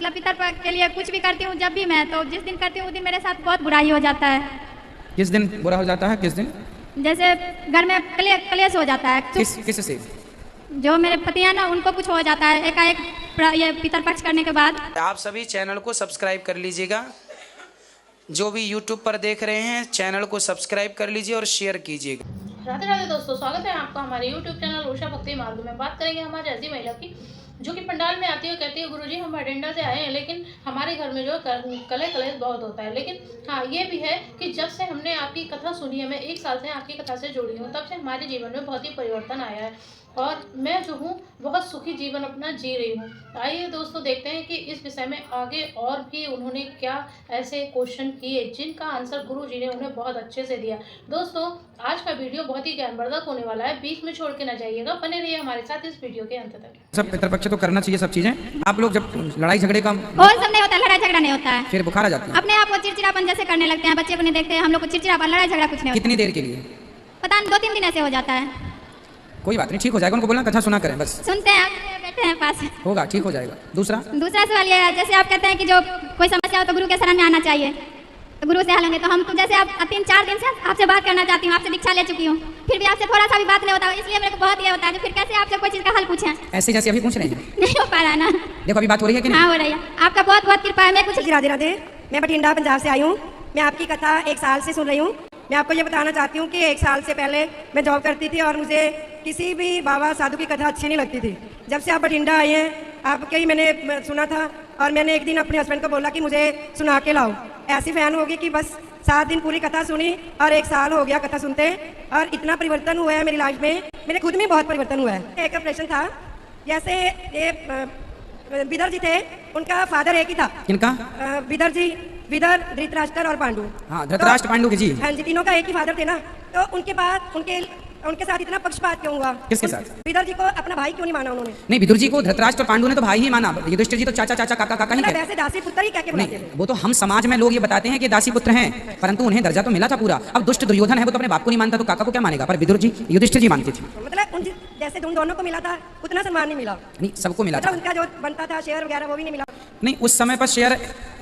मतलब पितर के लिए कुछ भी करती हूँ जब भी मैं, तो जिस दिन करती हूँ उस दिन मेरे साथ बहुत बुराई हो जाता है। किस दिन बुरा हो जाता है? किस दिन? जैसे घर में क्लेश हो जाता है। किस से? जो मेरे पति हैं ना, उनको कुछ हो जाता है एकाएक ये पितर पक्ष करने के बाद। आप सभी चैनल को सब्सक्राइब कर लीजिएगा। जो भी यूट्यूब पर देख रहे हैं चैनल को सब्सक्राइब कर लीजिए और शेयर कीजिएगा। राधे राधे दोस्तों, स्वागत है आपका हमारे यूट्यूब चैनल उषा भक्ति मार्ग में। बात करेंगे हमारे ऐसी महिला की जो कि पंडाल में आती है, कहती है गुरुजी हम भटिंडा से आए हैं, लेकिन हमारे घर में जो कलेश बहुत होता है। लेकिन हाँ, ये भी है कि जब से हमने आपकी कथा सुनी है, मैं 1 साल से आपकी कथा से जुड़ी हूँ, तब से हमारे जीवन में बहुत ही परिवर्तन आया है और मैं जो हूँ बहुत सुखी जीवन अपना जी रही हूँ। आइए दोस्तों देखते हैं कि इस विषय में आगे और भी उन्होंने क्या ऐसे क्वेश्चन किए जिनका आंसर गुरु जी ने उन्हें बहुत अच्छे से दिया। दोस्तों आज का वीडियो बहुत ही ज्ञानवर्धक होने वाला है, बीच में छोड़ के ना जाइएगा, बने रहिए हमारे साथ इस वीडियो के अंत तक। सब पितरपक्ष तो करना चाहिए सब चीजें। आप लोग जब लड़ाई झगड़े का वो सब नहीं होता, लड़ाई झगड़ा नहीं होता है, फिर बुखार आ जाता है, अपने आप को चिड़चिड़ापन जैसे करने लगते हैं। बच्चे को नहीं देखते हम लोग को चिड़चिड़ापन, लड़ाई झगड़ा कुछ नहीं होता। कितनी देर के लिए? पता नहीं 2-3 दिन ऐसे हो जाता है। कोई बात नहीं, ठीक हो जाएगा। उनको बोलना कथा सुना करें बस। सुनते हैं, बैठे हैं पास, होगा, ठीक हो जाएगा। दूसरा सवाल ये है, जैसे आप कहते हैं कि जो कोई समस्या हो तो गुरु के शरण में आना चाहिए, तो गुरु से हल होंगे। तो हम तो जैसे आप 3-4 दिन से आपसे बात करना चाहती हूँ, आपसे दीक्षा ले चुकी हूँ, फिर भी आपसे थोड़ा सा भी बात नहीं होता, इसलिए मेरे को बहुत ये होता है। फिर कैसे आपसे कोई चीज़ का हल पूछें? ऐसे जैसे अभी पूछ रहे हैं नहीं हो पा रहा ना। देखो अभी बात हो रही है कि नहीं? हाँ हो रही है, आपका बहुत बहुत कृपा है। मैं कुछ राधे राधे, मैं बठिंडा पंजाब से आई हूँ। मैं आपकी कथा 1 साल से सुन रही हूँ। मैं आपको ये बताना चाहती हूँ कि 1 साल से पहले मैं जॉब करती थी और मुझे किसी भी बाबा साधु की कथा अच्छी नहीं लगती थी। जब से आप बठिंडा आए हैं, आपके ही मैंने सुना था और मैंने एक दिन अपने हस्बैंड को बोला कि मुझे सुना के लाओ। ऐसी फैन होगी कि बस 7 दिन पूरी कथा सुनी और 1 साल हो गया कथा सुनते, और इतना परिवर्तन हुआ है मेरी लाइफ में। मेरे खुद में बहुत परिवर्तन हुआ है। एक ऑपरेशन था, जैसे ये बिदर जी थे, उनका फादर एक ही था। किनका? विदर, धृतराष्ट्र और पांडु। हाँ, धृतराष्ट्र पांडु के जी। हाँ जी, तीनों का एक ही फादर थे ना। तो उनके बाद उनके साथ इतना पक्षपात क्यों हुआ? किसके साथ? विदर जी को अपना भाई क्यों नहीं माना उन्होंने? नहीं, विदुर जी को धृतराष्ट्र पांडु ने तो भाई ही माना। युधिष्ठिर जी तो चाचा चाचा काका काका ही कहते। वैसे दासी पुत्र ही क्या के बुलाते नहीं, वो तो हम समाज में लोग ये बताते हैं कि दासी पुत्र हैं, परंतु उन्हें दर्जा तो मिला था पूरा। अब दुष्ट दुर्योधन है, वो तो अपने बाप को नहीं मानता, तो काका को क्या मानेगा? पर विदुर जी युधिष्ठिर जी मानते थे। मतलब उन जैसे उन दोनों को मिला था उतना सम्मान नहीं मिला। नहीं, सबको मिला था। उनका जो बनता था शेयर वगैरह वो भी नहीं मिला। नहीं, उस समय पर शेयर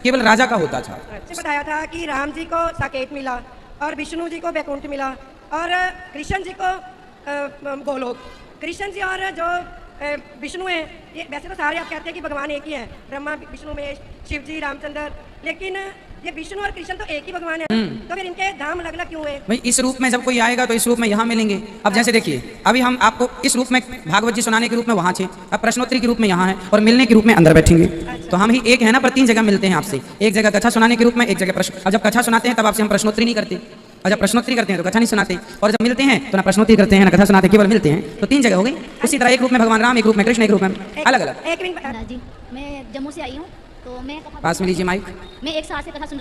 केवल राजा का होता था। बताया था कि राम जी को साकेत मिला और विष्णु जी को बैकुंठ मिला और कृष्ण जी को गोलोक। कृष्ण जी और जो विष्णु है, ये वैसे तो सारे आप कहते हैं कि भगवान एक ही है, ब्रह्मा विष्णु महेश, शिव जी रामचंद्र, लेकिन ये विष्णु और कृष्ण तो एक ही भगवान है। तो फिर इनके धाम अलग अलग क्यों है? भाई इस रूप में जब कोई आएगा तो इस रूप में यहाँ मिलेंगे। अब जैसे देखिए, अभी हम आपको इस रूप में भागवत जी सुनाने के रूप में वहाँ थे, अब प्रश्नोत्तरी के रूप में यहाँ है और मिलने के रूप में अंदर बैठेंगे। तो हम ही एक है ना, पर 3 जगह मिलते हैं आपसे। एक जगह कथा सुनाने के रूप में, एक जगह प्रश्न। अब जब कथा सुनाते हैं तब आपसे हम प्रश्नोत्तरी नहीं करते, और जब प्रश्नोत्तरी करते हैं तो कथा नहीं सुनाते, और जब मिलते हैं तो ना प्रश्नोत्तरी करते हैं ना कथा सुनाते, केवल मिलते हैं। तो 3 जगह हो गई। उसी तरह एक रूप में भगवान राम, एक रूप में कृष्ण, एक रूप में अलग अलग। एक मिनट जी, मैं जम्मू से आई हूँ, तो मैं पास में लीजिए माइक। मैं 1 साल से कथा सुन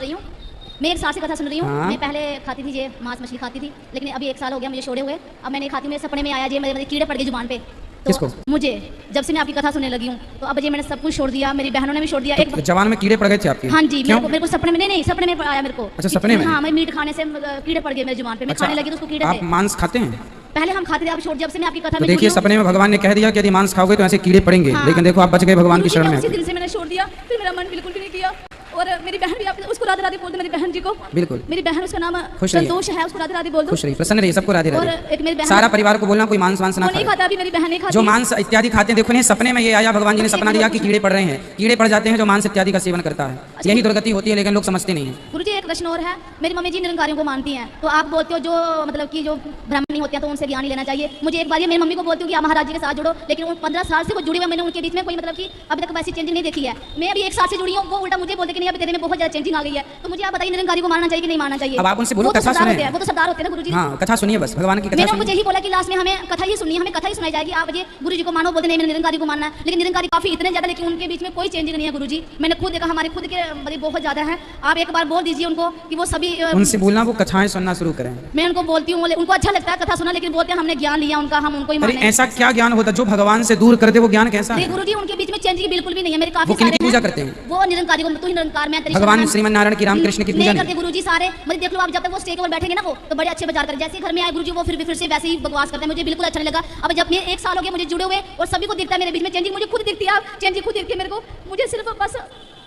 रही हूँ। हाँ। मैं पहले खाती थी, ये मांस मछली खाती थी, लेकिन अभी 1 साल हो गया मुझे छोड़े हुए। अब मैं नहीं खाती, मेरे सपने में आया जी, मेरे कीड़े पड़ गए जुबान पे। तो किसको? मुझे, जब से मैं आपकी कथा सुनने लगी हूँ, तो अब ये मैंने सब कुछ छोड़ दिया, मेरी बहनों ने भी छोड़ दिया। तो जवान में कीड़े पड़ गए थे आपके? हाँ जी, मेरे को सपने में, नहीं सपने में आया मेरे को। अच्छा, सपने में? हाँ, मैं मीट खाने से कीड़े पड़ गए मेरे जुबान पे। मैं खाने लगी तो उसको कीड़े थे। आप मांस खाते हैं? पहले हम खाते थे, अब छोड़, जब से मैं आपकी कथा तो में देखिए, सपने में भगवान ने कह दिया कि यदि मांस खाओगे तो ऐसे कीड़े पड़ेंगे। लेकिन देखो आप बच गए भगवान की शरण में। उसी दिन से मैंने छोड़ दिया, फिर मेरा मन बिल्कुल भी नहीं किया। और मेरी बहन भी, आप उसको राधे राधे बोल दो, मेरी बहन जी को। बिल्कुल, मेरी बहन, उसका नाम खुश रहिए। संतोष है, उसको राधे राधे बोल दो। खुश रहिए, प्रसन्न रहिए, सबको राधे और राधे। एक मेरी बहन, सारा परिवार को बोलना कोई मांस वांस ना नहीं खाता, अभी मेरी बहन नहीं खाती। जो मांस इत्यादि खाते हैं, देखो नहीं, सपने में ये आया, भगवान जी ने सपना दिया कि कीड़े पड़ रहे हैं। कीड़े पड़ जाते हैं जो मांस इत्यादि का सेवन करता है, यही दुर्गति होती है, लेकिन लोग समझते नहीं है। गुरुजी एक प्रश्न और है, मेरी मम्मी जी निरंकारियों को मानती हैं, तो आप बोलते हो जो मतलब कि जो ब्राह्मण नहीं होते हैं तो उनसे ज्ञान ही लेना चाहिए। मुझे एक बार ये मेरी मम्मी को बोलती हूँ कि आप महाराज जी के साथ जुड़ो, लेकिन उन 15 साल से वो जुड़े हुए, मैंने उनके बीच में कोई मतलब कि अभी तक वैसी चेंजिंग नहीं देखी है। मैं अभी 1 साल से जुड़ी हूँ, वो उल्टा मुझे बोलते कि नहीं अभी तेरे में बहुत ज्यादा चेंजिंग आ गई है। तो मुझे आप बताइए, निरंकारी को मानना चाहिए कि नहीं मानना चाहिए? अब आप उनसे बोलो, कथा सुने। वो तो सरदार होते हैं ना गुरुजी। हाँ, कथा सुनिए बस, भगवान की कथा मैंने उनको सुनिए। यही बोला कि लास्ट में हमें कथा ही सुननी है, हमें कथा ही सुनाई जाएगी। आप ये गुरुजी को मानो, बोलते नहीं मैंने निरंकारी को मानना है, लेकिन निरंकारी काफी इतने ज्यादा, लेकिन उनके बीच में कोई चेंजिंग नहीं है गुरुजी। मैंने खुद देखा, हमारे खुद के बहुत ज्यादा है। आप एक बार बोल दीजिए उनको कि वो सभी, उनसे बोलना वो कथाएं सुनना शुरू करें। मैं उनको बोलती हूँ, उनको अच्छा लगता है कथा सुनना, लेकिन बोलते हैं हमने ज्ञान लिया उनका, हम उनको ही अरे माने। ऐसा क्या ज्ञान होता जो भगवान से दूर कर दे? वो ज्ञान कैसा है? गुरुजी उनके बीच में चेंजिंग बिल्कुल भी नहीं है। मेरे वो काफी किनकी सारे पूजा करते हैं? वो निरंकारी को, तो ही निरंकारी नमस्कार मैं भगवान श्रीमन नारायण की रामकृष्ण की पूजा नहीं करते गुरुजी सारे। मुझे देख लो आप, जब तक वो स्टेज पर बैठेंगे ना वो तो बड़े अच्छे विचार करें। जैसे घर में आए गुरुजी वो फिर से वैसे ही बकवास करते हैं, मुझे बिल्कुल अच्छा नहीं लगा। अब जब ये 1 साल हो गया मुझे जुड़े हुए और सभी को दिखता है मेरे बीच में चेंजिंग, मुझे खुद दिखती है, आप चेंजिंग खुद दिखती है मेरे को। मुझे सिर्फ बस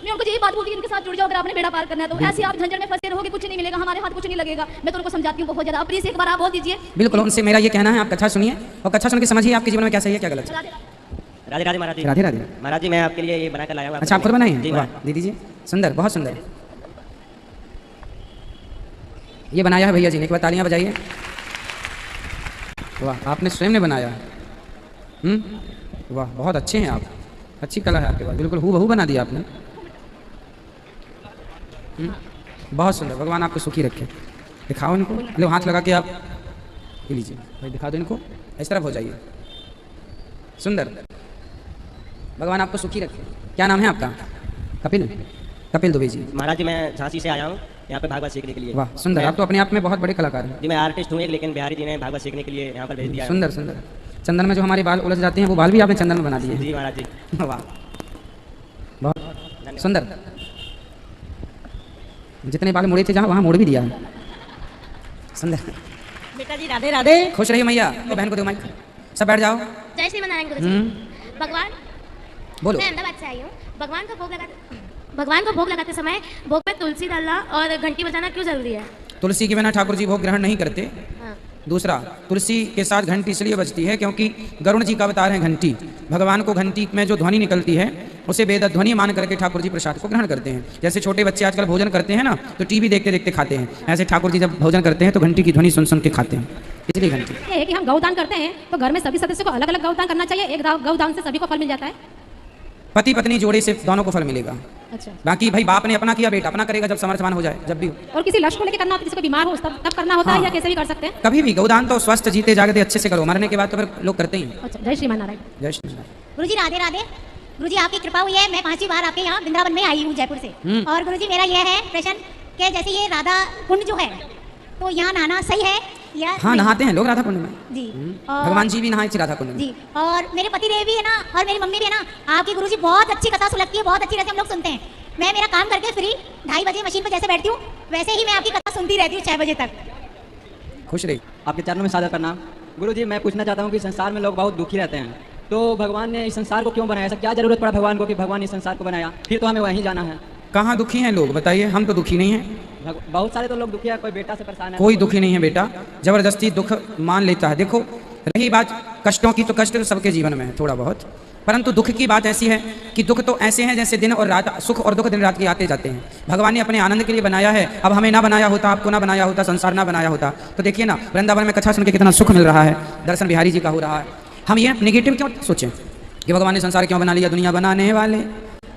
मैं उनको यही बात बोलती हूँ इनके साथ जुड़ जाओ, अगर आपने बेड़ा पार करना है तो। ऐसे आप झंझट में फंसे रहोगे, कुछ नहीं मिलेगा, हमारे हाथ कुछ नहीं लगेगा। मैं तो उनको समझाती हूँ बहुत ज्यादा। प्लीज एक बार आप बोल दीजिए। बिल्कुल, उनसे मेरा ये कहना है आप कथा सुनिए और कथा सुन के समझिए आपके जीवन में क्या सही है क्या गलत है। राधे राधे महाराज जी। राधे राधे महाराज जी मैं आपके लिए ये बना कर लाया हूँ। अच्छा, आप खुद बनाए जी हैं? वाह, दे दीजिए। सुंदर, बहुत सुंदर। ये बनाया है भैया जी ने, एक बार तालियां बजाइए। वाह, आपने स्वयं ने बनाया। वाह, बहुत अच्छे हैं आप, अच्छी कला है आपके पास, बिल्कुल हूबहू बना दिया आपने। बहुत सुंदर, भगवान आपको सुखी रखे। दिखाओ इनको, लो हाथ लगा के आप ये लीजिए भाई, दिखा दो इनको, इस तरफ हो जाइए। सुंदर, भगवान आपको सुखी रखे। क्या नाम है आपका? कपिल, कपिल दुबे जी। महाराज जी मैं झांसी से आया हूँ यहाँ पे भागवत सीखने के लिए। वाह सुंदर, आप तो अपने आप में बहुत बड़े कलाकार हैं। जी मैं आर्टिस्ट हूँ एक, लेकिन बिहारी जी ने भागवत सीखने के लिए यहाँ पर भेज दिया। सुंदर सुंदर। चंदन में जो हमारे बाल उलझ जाते हैं वो बाल भी आपने चंदन में बना दिए। जी महाराज जी। वाह, बहुत सुंदर। जितने बाल मुड़े थे जहाँ वहाँ मोड़ भी दिया। सुंदर। बेटा जी राधे राधे। खुश रहिए मैया। तो बहन को दो माइक, सब बैठ जाओ। जय श्री नारायण गुरुजी। भगवान, बोलो। मैं अहमदाबाद से आई हूँ। भगवान को भोग लगाते समय भोग में तुलसी डालना और घंटी बजाना क्यों जरूरी है? तुलसी के बिना ठाकुर जी भोग ग्रहण नहीं करते। हाँ। दूसरा, तुलसी के साथ घंटी इसलिए बजती है क्योंकि गरुण जी का अवतार है घंटी। भगवान को घंटी में जो ध्वनि निकलती है उसे वेद ध्वनि मान करके ठाकुर जी प्रसाद को ग्रहण करते हैं। जैसे छोटे बच्चे आजकल भोजन करते हैं ना तो टीवी देखते देखते खाते हैं, ऐसे ठाकुर जी जब भोजन करते हैं तो घंटी की ध्वनि सुन सुन के खाते हैं, इसलिए घंटी। ये है कि हम गौदान करते हैं तो घर में सभी सदस्यों को अलग अलग गौदान करना चाहिए। एक गौदान से सभी को फल मिल जाता है। पति पत्नी जोड़े से दोनों को फल मिलेगा। अच्छा, बाकी भाई बाप ने अपना किया, बेटा अपना करेगा जब समर्थवान हो जाए, जब भी हो। और किसी लक्ष्य को लेकर करना होता है, किसी को बीमार हो तब करना होता है हाँ। या कैसे भी कर सकते हैं? कभी भी गौदान तो स्वस्थ जीते जागते अच्छे से करो, मरने के बाद तो फिर लोग करते ही हैं। अच्छा, जय श्री नारायण। जय श्री कृष्ण। गुरुजी राधे राधे। गुरुजी आपकी कृपा हुई है, मैं 5वीं बार आपके यहाँ वृंदावन में आई हूँ जयपुर से। और गुरुजी मेरा यह है प्रश्न कि जैसे ये राधा कुंड जो है तो यहाँ नहाना सही है या हाँ, नहीं? नहाते हैं लोग राधा कुंड में। जी। और भगवान जी भी नहाए थे राधा कुंड में। जी, और मेरे पति देव भी है ना और मेरी मम्मी भी है ना। आपकी गुरुजी बहुत अच्छी कथा सुलगती है, बहुत अच्छी रहती है, हम लोग सुनते हैं। मैं मेरा काम करके फ्री 2:30 बजे मशीन पर जैसे बैठती हूँ वैसे ही मैं आपकी कथा सुनती रहती हूँ 6 बजे तक। खुश रही। आपके चरणों में सादर प्रणाम। गुरुजी मैं पूछना चाहता हूँ कि संसार में लोग बहुत दुखी रहते हैं, तो भगवान ने इस संसार को क्यों बनाया? ऐसा क्या जरूरत पड़ा भगवान को कि भगवान इस संसार को बनाया? फिर तो हमें वहीं जाना है। कहाँ दुखी हैं लोग बताइए? हम तो दुखी नहीं हैं। बहुत सारे तो लोग दुखी है, कोई बेटा से परेशान है। कोई दुखी नहीं है बेटा, जबरदस्ती दुख मान लेता है। देखो रही बात कष्टों की, तो कष्ट तो सबके जीवन में है थोड़ा बहुत, परंतु दुख की बात ऐसी है कि दुख तो ऐसे हैं जैसे दिन और रात, सुख और दुख दिन रात के आते जाते हैं। भगवान ने अपने आनंद के लिए बनाया है। अब हमें ना बनाया होता, आपको ना बनाया होता, संसार ना बनाया होता तो देखिए ना वृंदावन में कथा सुन के कितना सुख मिल रहा है, दर्शन बिहारी जी का हो रहा है। हम ये नेगेटिव क्यों सोचें कि भगवान ने संसार क्यों बना लिया? दुनिया बनाने वाले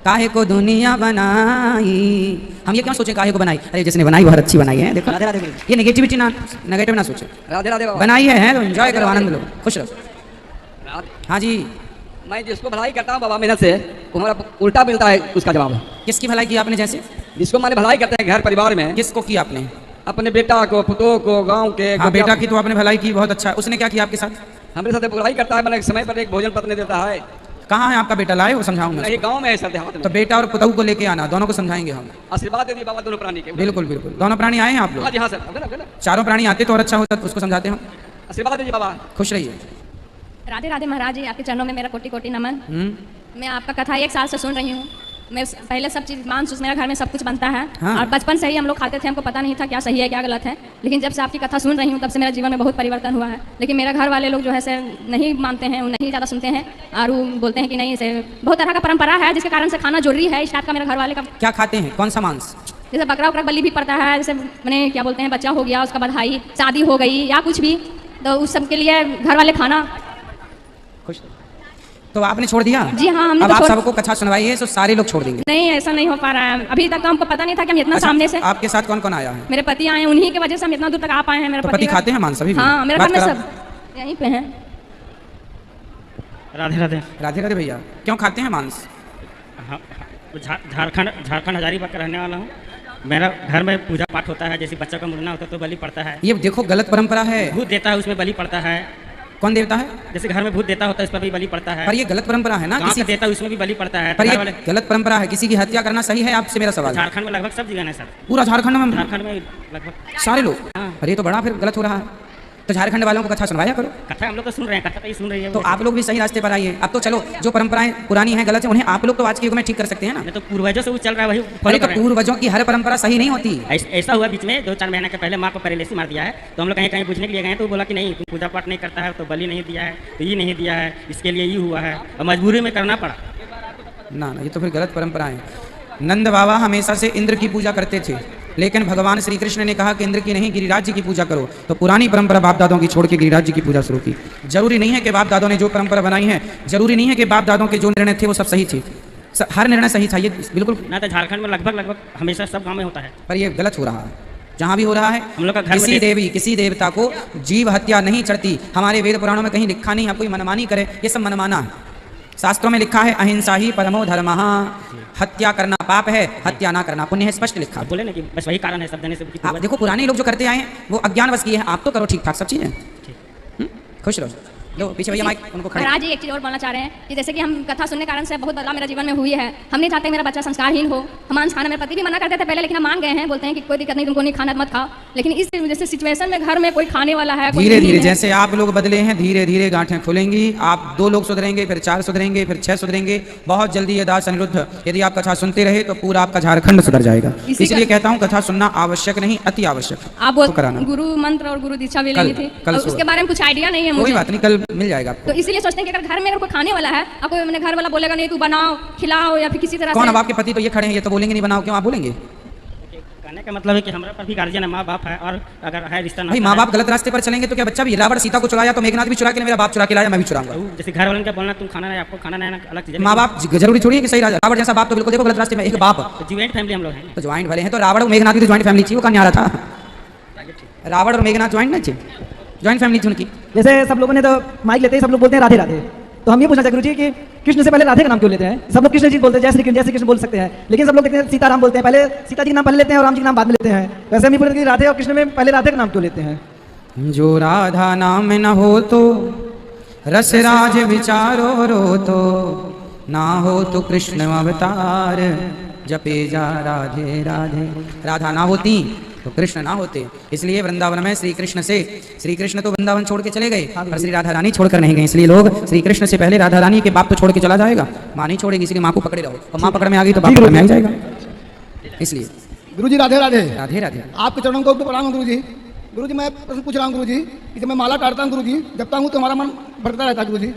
काहे को दुनिया बनाई, हम ये क्यों सोचें काहे को बनाई? अरे जिसने बनाई बहुत अच्छी बनाई है। देखो राधे राधे। ये नेगेटिविटी ना, नेगेटिव ना सोचें। राधे राधे बाबा। बनाई है तो एंजॉय करो, आनंद लो, खुश रहो। हाँ जी। मैं जिसको भलाई करता हूँ बाबा मेहनत से, वो हमारा उल्टा मिलता है उसका जवाब। किसकी भलाई की आपने? जैसे जिसको मैंने भलाई करते हैं घर परिवार में, किसको की आपने? अपने बेटा को, पुतों को, गाँव के। हाँ, बेटा की तो आपने भलाई की, बहुत अच्छा। उसने क्या किया आपके साथ? हमारे साथ बुराई करता है, मैंने समय पर एक भोजन पत्नी देता है। कहाँ है आपका बेटा? लाए वो समझाऊं मैं। नहीं, गाँव में है सर, देहात में। तो बेटा और पुतहू को लेके आना, दोनों को समझाएंगे हम। आशीर्वाद दे दिए बाबा दोनों प्राणी के। बिल्कुल बिल्कुल। दोनों प्राणी आए हैं आप हाँ लोग? जी हाँ सर। चारों प्राणी आते तो और अच्छा होता, उसको समझाते हम। आशीर्वाद दीजिए बाबा। खुश रहिए। राधे राधे महाराज जी, आपके चरणों में मेरा कोटि कोटि नमन। मैं आपका कथा 1 साल से सुन रही हूँ। मैं पहले सब चीज़ मांस, मेरा घर में सब कुछ बनता है। हाँ। और बचपन से ही हम लोग खाते थे, हमको पता नहीं था क्या सही है क्या गलत है। लेकिन जब से आपकी कथा सुन रही हूँ तब से मेरे जीवन में बहुत परिवर्तन हुआ है। लेकिन मेरे घर वाले लोग जो है से नहीं मानते हैं, नहीं ज़्यादा सुनते हैं और वो बोलते हैं कि नहीं, इसे बहुत तरह का परंपरा है जिसके कारण से खाना जरूरी है। इस टाइप का मेरे घर वाले का। क्या खाते हैं? कौन सा मांस? जैसे बकरा उकरा बलि भी पड़ता है, जैसे मैंने क्या बोलते हैं, बच्चा हो गया उसका बधाई, शादी हो गई या कुछ भी, तो उस सब के लिए घर वाले खाना। खुश। तो आपने छोड़ दिया? जी हाँ, हमने अब तो आप छोड़- सबको कथा सुनवाइए तो सारे लोग छोड़ देंगे। नहीं, ऐसा नहीं हो पा रहा है। अभी तक तो हमको पता नहीं था कि हम इतना अच्छा, सामने से। आपके साथ कौन कौन आया है? मेरे पति आए हैं, उन्हीं की वजह से हम इतना दूर तक आ पाए हैं। मेरे तो पति खाते हैं मांस? अभी भी? हाँ, मेरे बात घर में करा। सब यहीं पे हैं। राधे राधे। राधे राधे भैया, क्यों खाते हैं मांस? हाँ, झारखंड हजारीबाग का रहने वाला हूँ। मेरा घर में पूजा पाठ होता है, जैसे बच्चा का मुड़ना होता है तो बलि पड़ता है। ये देखो गलत परंपरा है। दूध देता है उसमें बलि पड़ता है। कौन देवता है? जैसे घर में भूत देता होता है, इस पर भी बलि पड़ता है। पर ये गलत परंपरा है ना, किसी देता है उसमें भी बलि पड़ता है। पर ये गलत परंपरा है, किसी की हत्या करना सही है? आपसे मेरा सवाल। झारखंड में लगभग सब जगह है सर। पूरा झारखंड में लगभग सारे लोग? अरे तो बड़ा फिर गलत हो रहा है। तो झारखंड वालों को कथा सुनवाया करो। कथा हम लोग तो सुन रहे हैं, कथा तो सुन रही है। तो आप लोग भी सही रास्ते पर आइए। अब तो चलो, जो परंपराएं पुरानी हैं, गलत है, उन्हें आप लोग तो आज के युग में ठीक कर सकते हैं ना। तो पूर्वजों से वो चल रहा है, वही अरे तो पूर्वजों की हर परंपरा सही नहीं होती। ऐसा हुआ बीच में 2-4 महीने के पहले माँ को पैरालिसिस मार दिया है, तो हम लोग कहीं पूछने के लिए गए तो बोला कि नहीं, तुम पूजा पाठ नहीं करता है तो बलि नहीं दिया है, तो ये नहीं दिया है, इसके लिए ये हुआ है, और मजबूरी में करना पड़ा। ना ये तो फिर गलत परंपरा है। नंद बाबा हमेशा से इंद्र की पूजा करते थे, लेकिन भगवान श्री कृष्ण ने कहा कि इंद्र की नहीं, गिरिराज जी की पूजा करो। तो पुरानी परंपरा बाप दादों की छोड़ के गिरिराज जी की पूजा शुरू की। जरूरी नहीं है कि बाप दादों ने जो परंपरा बनाई है, जरूरी नहीं है कि बाप दादों के जो निर्णय थे वो सब सही थे। हर निर्णय सही था, ये बिल्कुल ना। तो झारखंड में लगभग हमेशा सब गाँव में होता है, पर ये गलत हो रहा है। जहाँ भी हो रहा है, हम लोग का घर किसी देवी किसी देवता को जीव हत्या नहीं चढ़ती। हमारे वेद पुराणों में कहीं लिखा नहीं, आप कोई मनमानी करे, ये सब मनमाना है। शास्त्रों में लिखा है अहिंसा ही परमो धर्मः, हत्या करना पाप है, हत्या ना करना पुण्य है, स्पष्ट लिखा। बोले ना कि बस वही कारण है सब देने से। आप देखो पुराने लोग जो करते आए हैं वो अज्ञानवश किए हैं, आप तो करो ठीक ठाक सब चीजें। खुश रहो। लो पीछे भैया माइक उनको खड़े। आज एक चीज़ और बोलना चाह रहे हैं कि जैसे कि हम कथा सुनने के कारण से बहुत बदलाव मेरे जीवन में हुई है। हम नहीं चाहते मेरा बच्चा संस्कारहीन हो। हम मांस खाना, मेरे पति भी मना करते थे पहले, लेकिन हम मान गए हैं, बोलते हैं कि कोई दिक्कत नहीं, तुमको नहीं खाना मत खाओ। लेकिन इस जैसे सिचुएशन में घर में कोई खाने वाला है, धीरे धीरे जैसे आप लोग बदले हैं, धीरे धीरे गांठें खुलेंगी। आप 2 लोग सुधरेंगे, फिर 4 सुधरेंगे, फिर 6 सुधरेंगे। बहुत जल्दी ये दास अनिरुद्ध यदि आप कथा सुनते रहे तो पूरा आपका झारखंड सुधर जाएगा। इसलिए कहता हूँ कथा सुनना आवश्यक नहीं, अति आवश्यक। आप गुरु मंत्र और गुरु दीक्षा भी लेनी थी, उसके बारे में कुछ आइडिया नहीं है मुझे। कोई बात नहीं, कल मिल जाएगा आपको। इसलिए सोचते हैं कि अगर घर में अगर कोई खाने वाला है, आपको मैंने घर वाला बोलेगा नहीं तू बनाओ खिलाओ या फिर किसी तरह कौन? अब आपके पति तो ये खड़े हैं, ये तो बोलेंगे नहीं बनाओ, क्यों आप बोलेंगे? कहने का मतलब है कि हमारे पर भी गार्जियन है, माँ बाप है, और अगर है रिश्ता भाई माँ बाप गलत रास्ते पर चलेंगे तो क्या बच्चा भी? रावण सीता को चुराया तो मेघनाथ भी चुरा के मेरा बाप चुरा के लाया, मैं भी चुराऊंगा। जैसे घर वालों का बोलना तुम खाना नहीं, आपको खाना नहीं, अलग चीज। माँ बाप जरूरी छोड़िए कि सही राजा। रावण जैसा बाप तो बिल्कुल देखो गलत रास्ते में। एक बाप ज्वाइंट फैमिली हम लोग हैं, तो ज्वाइंट वाले हैं, तो रावण और मेघनाथ की तो ज्वाइंट फैमिली थी, वो कहाँ आ रहा था? रावण और मेघनाथ ज्वाइंट नहीं थे, ज्वाइंट फैमिली थी उनकी। जैसे सब लोगों ने तो माइक लेते हैं, सब लोग बोलते हैं राधे राधे, तो हम ये पूछना चाहते गुरु जी कि कृष्ण से पहले राधे का नाम क्यों लेते हैं? सब लोग कृष्ण जी बोलते हैं, जय श्री कृष्ण बोल सकते हैं, लेकिन सब लोग देखते हैं सीताराम बोलते हैं, पहले सीता जी का नाम पहले लेते हैं और राम जी का नाम बाद में लेते हैं। वैसे हम ये बोलते हैं कि राधे और कृष्ण में पहले राधे का नाम क्यों लेते हैं? जो राधा नाम न हो तो रस राज विचारो रो, तो ना हो तो कृष्ण अवतार जपे जा राधे राधे। राधा ना होती तो कृष्ण ना होते। इसलिए वृंदावन में श्री कृष्ण तो वृंदावन छोड़ के चले गए, पर श्री राधा रानी छोड़कर नहीं गए। इसलिए लोग श्री कृष्ण से पहले राधा रानी के बाप तो छोड़ के चला जाएगा, माँ नहीं छोड़ेगी, इसलिए माँ को पकड़े रहो, और माँ पकड़ में आ गई तो बाप पकड़ में आ जाएगा। इसलिए गुरु जी राधे राधे। राधे राधे। आपके चरणों को प्रणाम हूँ गुरु जी। गुरु जी मैं प्रश्न पूछ रहा हूँ गुरु जी कि जब मैं माला काटता हूँ गुरु जी, जपता हूँ तो हमारा मन भटकता रहता है गुरु जी,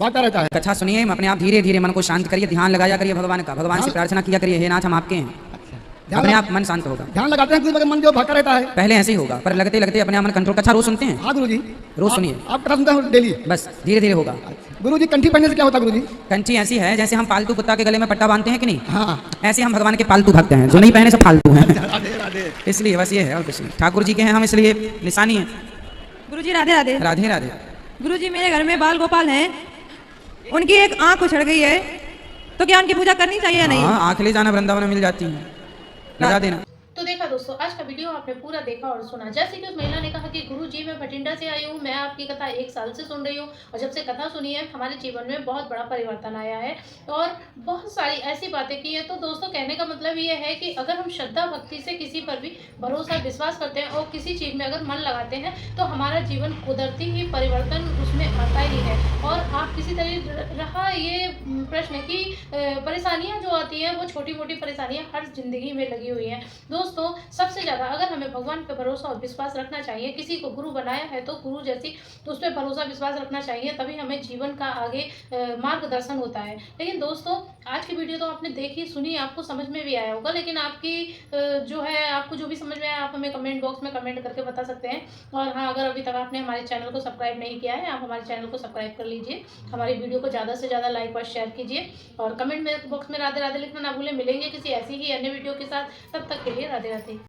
भागता रहता है। कथा सुनिए, अपने आप धीरे धीरे मन को शांत करिए, ध्यान लगाया करिए भगवान का, भगवान से प्रार्थना किया करिए, हे नाथ हम आपके हैं। अपने आप मन शांत होगा। ध्यान लगाते हैं मगर मन जो भागता रहता है। पहले ऐसे ही होगा, पर लगते लगते अपने आप मन कंट्रोल। कथा रोज सुनते हैं? हाँ गुरु जी, रोज सुनिए। आप कथा सुनते हैं डेली? बस धीरे धीरे होगा। गुरु जी कंठी पहनने से क्या होता है गुरु जी? कंठी ऐसी है जैसे हम पालतू कुत्ता के गले में पट्टा बांधते हैं कि नहीं, हाँ ऐसे हम भगवान के पालतू भक्त हैं, जो नहीं पहने से फालतू हैं। इसलिए बस ये है, और कुछ नहीं। ठाकुर जी के हैं हम, इसलिए निशानी है। गुरु जी राधे राधे। राधे राधे। गुरु जी मेरे घर में बाल गोपाल हैं, उनकी एक आंख उछड़ गई है, तो क्या उनकी पूजा करनी चाहिए या नहीं? हाँ, आंख ले जाना, वृंदावन में मिल जाती है, लगा देना। तो देखा दोस्तों, आज का वीडियो आपने पूरा देखा और सुना। जैसे कि उस महिला ने कहा कि गुरुजी मैं भटिंडा से आई हूँ, मैं आपकी कथा 1 साल से सुन रही हूँ, और जब से कथा सुनी है हमारे जीवन में बहुत बड़ा परिवर्तन आया है और बहुत सारी ऐसी बातें की है। तो दोस्तों कहने का मतलब ये है कि अगर हम श्रद्धा भक्ति से किसी पर भी भरोसा विश्वास करते हैं और किसी चीज़ में अगर मन लगाते हैं तो हमारा जीवन कुदरती ही परिवर्तन उसमें आता ही है। और आप किसी तरह रहा ये प्रश्न की परेशानियाँ जो आती हैं वो छोटी मोटी परेशानियाँ हर जिंदगी में लगी हुई हैं। दोस्तों सबसे ज़्यादा अगर हमें भगवान पे भरोसा और विश्वास रखना चाहिए, किसी को गुरु बनाया है तो गुरु जैसी तो उस पर भरोसा विश्वास रखना चाहिए, तभी हमें जीवन का आगे मार्गदर्शन होता है। लेकिन दोस्तों आज की वीडियो तो आपने देखी सुनी, आपको समझ में भी आया होगा, लेकिन आपकी जो है आपको जो भी समझ में आया आप हमें कमेंट बॉक्स में कमेंट करके बता सकते हैं। और हाँ, अगर अभी तक आपने हमारे चैनल को सब्सक्राइब नहीं किया है, आप हमारे चैनल को सब्सक्राइब कर लीजिए, हमारी वीडियो को ज़्यादा से ज़्यादा लाइक और शेयर कीजिए, और कमेंट बॉक्स में राधे राधे लिखना ना भूलें। मिलेंगे किसी ऐसी ही अन्य वीडियो के साथ, तब तक के लिए राधे राधे।